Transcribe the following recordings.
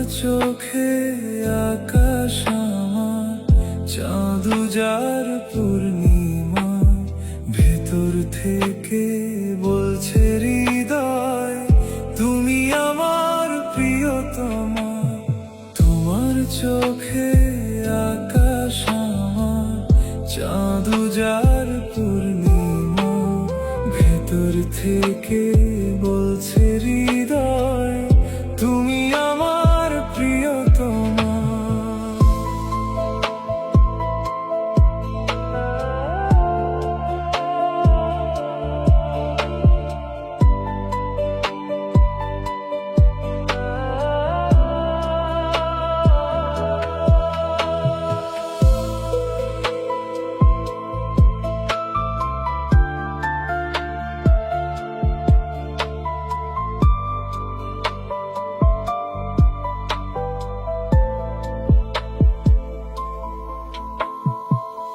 চোখে আকাশ আমার, চাঁদ যার পূর্ণিমা, ভেতর থেকে বলছে হৃদয় তুমি আমার প্রিয়তমা। তোমার চোখে আকাশ আমার, চাঁদ যার পূর্ণিমা, ভেতর থেকে বলছে হৃদয় তুমি আমার প্রিয়তমা।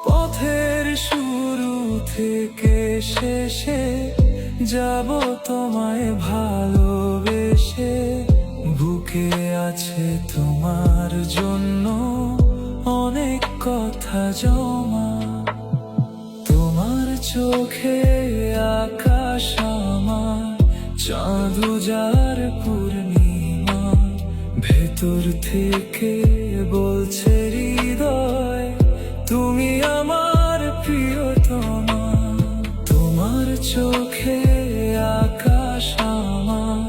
পথের শুরু থেকে শেষে যাব তোমায় ভালোবেসে, বুকে আছে তোমার জন্য অনেক কথা জমা। তোমার চোখে আকাশ আমার, চাঁদ যার পূর্ণিমা, ভেতর থেকে বলছে হৃদয় তুমি আমার প্রিয়তমা। তোমার চোখে আকাশ আমার,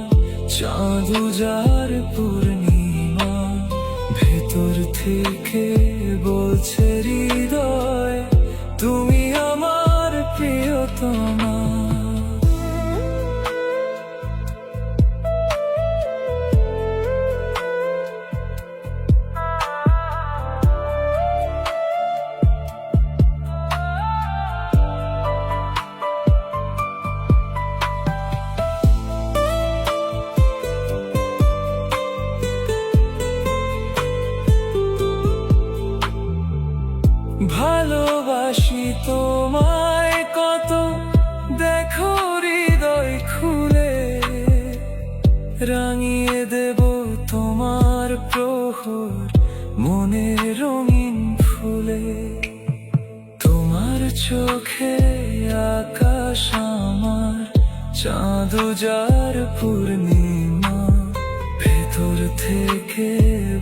চাঁদ যার পূর্ণিমা, ভেতর থেকে বলছে হৃদয় তুমি আমার প্রিয়তমা। ভালোবাসি তোমায় কত, দেখো হৃদয় খুলে, রাঙিয়ে দেব তোমার প্রহর মনে রঙিন ফুলে। তোমার চোখে আকাশ আমার, চাঁদ যার পূর্ণিমা, ভেতর থেকে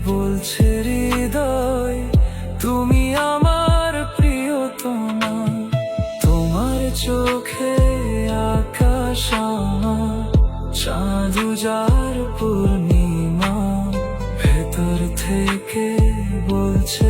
বলছে হৃদয় তুমি আমার প্রিয়তমা। তোমার চোখে আকাশ আমার, চাঁদ যার পূর্ণিমা, ভেতর থেকে বলছে